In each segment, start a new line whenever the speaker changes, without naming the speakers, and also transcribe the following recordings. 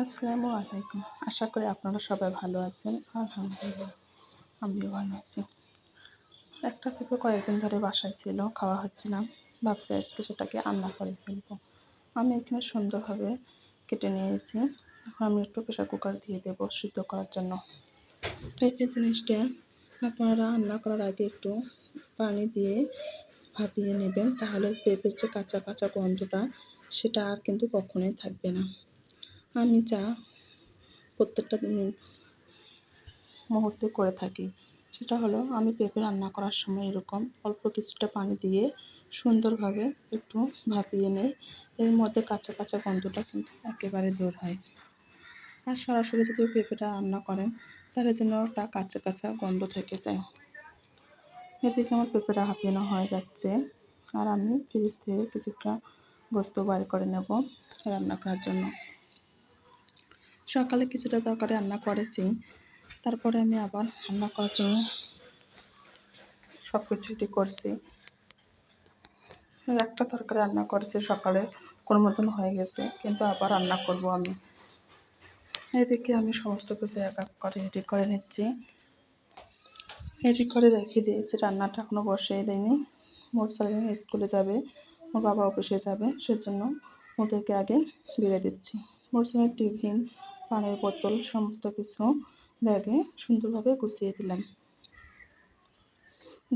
আসসালামু আলাইকুম। আশা করি আপনারা সবাই ভালো আছেন। আলহামদুলিল্লাহ আমিও ভালো আছি। একটা পেঁপে কয়েকদিন ধরে বাসায় ছিল, খাওয়া হচ্ছে না। ভাবছি আজকে সেটাকে রান্না করে ফেলবো। আমি এখানে সুন্দরভাবে কেটে নিয়েছি। এখন আমি একটু প্রেসার কুকার দিয়ে দেবো সিদ্ধ করার জন্য। পেঁপে জিনিসটা আপনারা রান্না করার আগে একটু পানি দিয়ে ভাপিয়ে নেবেন, তাহলে পেঁপের যে কাঁচা কাঁচা গন্ধটা সেটা আর কিন্তু কখনোই থাকবে না। আমি যা প্রত্যেকটা মুহূর্তে করে থাকি সেটা হলো, আমি পেঁপে রান্না করার সময় এরকম অল্প কিছুটা পানি দিয়ে সুন্দরভাবে একটু ভাপিয়ে নিই। এর মধ্যে কাঁচা কাঁচা গন্ধটা কিন্তু একেবারে দূর হয়। আর সরাসরি যদি পেঁপেটা রান্না করেন তাহলে যেন ওটা কাঁচা কাঁচা গন্ধ থেকে যায়। এদিকে আমার পেঁপেটা ভাপানো হয়ে যাচ্ছে, আর আমি ফ্রিজ থেকে কিছুটা গোস্ত বার করে নেব রান্না করার জন্য। সকালে কিছুটা তরকারি রান্না করেছি, তারপরে আমি আবার রান্না করার জন্য সব কিছু রেডি করছি। একটা তরকারি রান্না করেছি সকালে, কোনো মতন হয়ে গেছে, কিন্তু আবার রান্না করব আমি। এদিকে আমি সমস্ত কিছু এক এক করে রেডি করে নিচ্ছি। রেডি করে রেখে দিয়েছি, রান্নাটা এখনও বসিয়ে দিইনি। মোর ছেলে স্কুলে যাবে, ওর বাবা অফিসে যাবে, সেজন্য ওদেরকে আগে দিয়ে দিচ্ছি। মোর ছেলের টিফিন, পানির বোতল সমস্ত কিছু ব্যাগে সুন্দরভাবে গুছিয়ে দিলাম।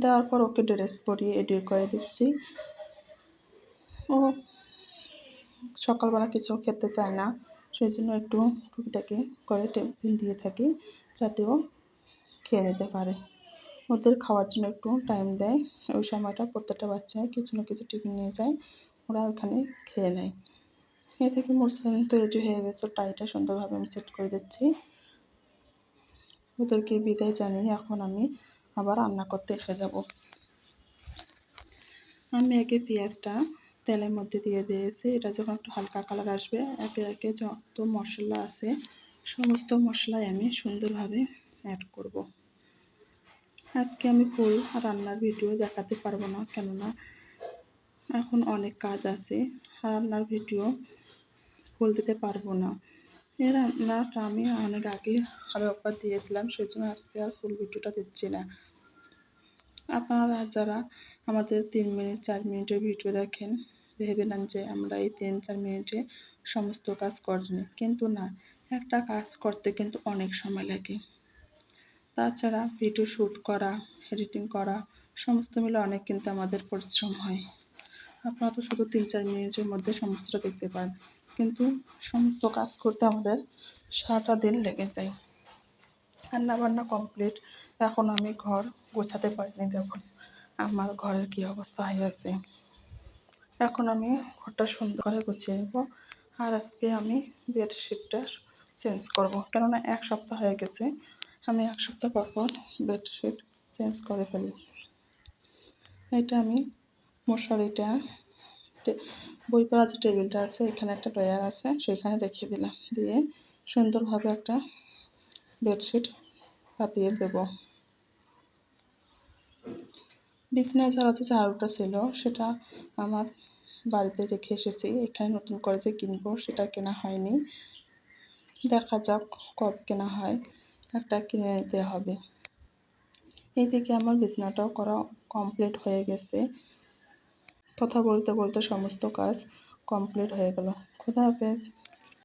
দেওয়ার পর ওকে ড্রেস পরিয়ে রেডি করে দিচ্ছি। ও সকালবেলা কিছু খেতে চায় না, সেই জন্য একটু টুকিটাকি করে টিফিন দিয়ে থাকি, যাতে ও খেয়ে নিতে পারে। ওদের খাওয়ার জন্য একটু টাইম দেয়, ওই সময়টা প্রত্যেকটা বাচ্চায় কিছু না কিছু টিফিন নিয়ে যায়, ওরা ওখানে খেয়ে নেয়। এ থেকে মোর ছেলে তো রেডি হয়ে গেছে, টাইটা সুন্দরভাবে আমি সেট করে দিচ্ছি। ওদেরকে বিদায় জানিয়ে এখন আমি আবার রান্না করতে এসে যাব। আমি আগে পেঁয়াজটা তেলের মধ্যে দিয়ে দিয়েছি। এটা যখন একটু হালকা কালার আসবে, একে একে যত মশলা আছে সমস্ত মশলাই আমি সুন্দরভাবে অ্যাড করব। আজকে আমি ফুল রান্নার ভিডিও দেখাতে পারবো না, কেননা এখন অনেক কাজ আছে, রান্নার ভিডিও ফুল দিতে পারবো না। এই রান্নাটা আমি অনেক আগে আরও একবার দিয়েছিলাম, সেই জন্য আজকে আর ফুল ভিডিওটা দিচ্ছি না। আপনারা যারা আমাদের 3 মিনিট 4 মিনিটের ভিডিও দেখেন, ভেবে নেন যে আমরা এই 3-4 মিনিটে সমস্ত কাজ করিনি, কিন্তু না, একটা কাজ করতে কিন্তু অনেক সময় লাগে। তাছাড়া ভিডিও শ্যুট করা, এডিটিং করা সমস্ত মিলে অনেক কিন্তু আমাদের পরিশ্রম হয়। আপনারা তো শুধু 3-4 মিনিটের মধ্যে সমস্তটা দেখতে পান, কিন্তু সমস্ত কাজ করতে আমাদের সারাটা দিন লেগে যায়। রান্নাবান্না কমপ্লিট, এখন আমি ঘর গোছাতে পারিনি। দেখুন আমার ঘরের কী অবস্থা হয়ে আছে। এখন আমি ঘরটা সুন্দর করে গুছিয়ে নেব। আর আজকে আমি বেডশিটটা চেঞ্জ করব, কেননা 1 সপ্তাহ হয়ে গেছে, আমি 1 সপ্তাহ পর পর বেডশিট চেঞ্জ করে ফেলি। এটা আমি মশারিটা বই পড়ার যে টেবিলটা আছে, এখানে একটা ড্রয়ার আছে, সেখানে রেখে দিলাম, দিয়ে সুন্দরভাবে একটা বেডশিট পাতিয়ে দেব। বিছানায় ছাড়া যে ঝাড়ুটা ছিল সেটা আমার বাড়িতে রেখে এসেছি, এখানে নতুন করে যে কিনবো সেটা কেনা হয়নি। দেখা যাক কবে কেনা হয়, একটা কিনে নিতে হবে। এইদিকে আমার বিছানাটাও করা কমপ্লিট হয়ে গেছে। কথা বলতে বলতে সমস্ত কাজ কমপ্লিট হয়ে গেল। খোদা হাফেজ।